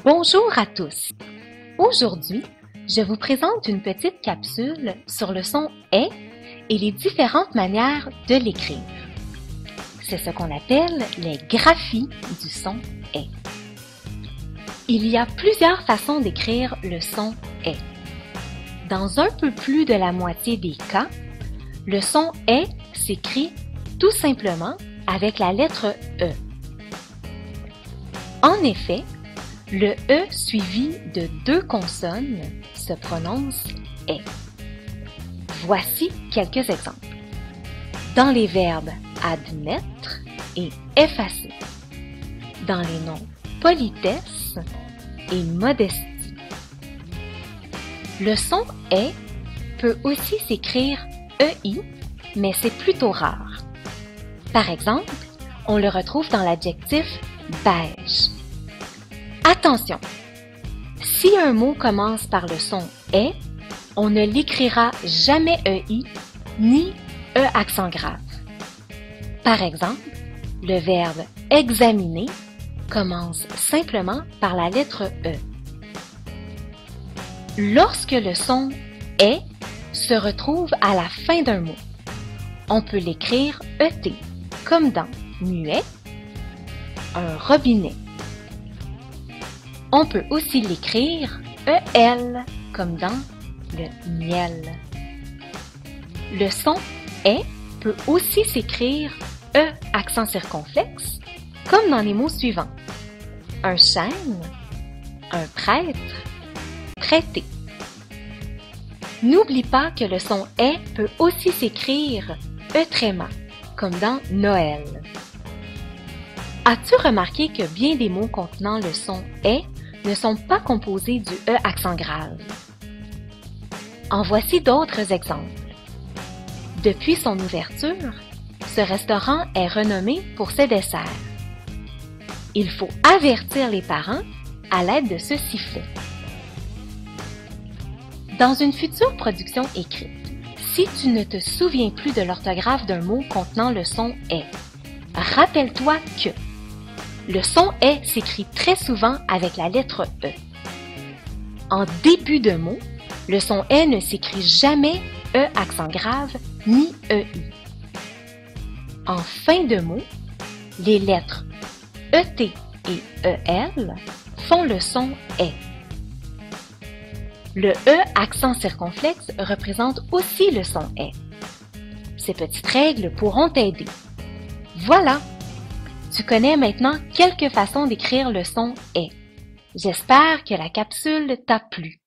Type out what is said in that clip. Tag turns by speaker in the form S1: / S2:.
S1: Bonjour à tous! Aujourd'hui, je vous présente une petite capsule sur le son « est » et les différentes manières de l'écrire. C'est ce qu'on appelle les graphies du son « est ». Il y a plusieurs façons d'écrire le son « est ». Dans un peu plus de la moitié des cas, le son « est » s'écrit tout simplement avec la lettre « e ». En effet, le « e » suivi de deux consonnes se prononce « est ». Voici quelques exemples. Dans les verbes « admettre » et « effacer », dans les noms « politesse » et « modestie ». Le son « est » peut aussi s'écrire « ei », mais c'est plutôt rare. Par exemple, on le retrouve dans l'adjectif « beige ». Attention! Si un mot commence par le son « est », on ne l'écrira jamais « ei » ni « e » accent grave. Par exemple, le verbe « examiner » commence simplement par la lettre « e ». Lorsque le son « est » se retrouve à la fin d'un mot, on peut l'écrire « et » comme dans « muet », un robinet. On peut aussi l'écrire « el » comme dans le miel. Le son « est » peut aussi s'écrire « e » accent circonflexe comme dans les mots suivants. Un chêne, un prêtre, prêter. N'oublie pas que le son « est » peut aussi s'écrire « e » tréma comme dans Noël. As-tu remarqué que bien des mots contenant le son « est » ne sont pas composés du « e » accent grave? En voici d'autres exemples. Depuis son ouverture, ce restaurant est renommé pour ses desserts. Il faut avertir les parents à l'aide de ce sifflet. Dans une future production écrite, si tu ne te souviens plus de l'orthographe d'un mot contenant le son « est », rappelle-toi que le son « est » s'écrit très souvent avec la lettre « e ». En début de mot, le son « est » ne s'écrit jamais « e » accent grave ni « ei ». En fin de mot, les lettres « et » et « el » font le son « est ». Le « e » accent circonflexe représente aussi le son « est ». Ces petites règles pourront t'aider. Voilà! Tu connais maintenant quelques façons d'écrire le son « est ». J'espère que la capsule t'a plu.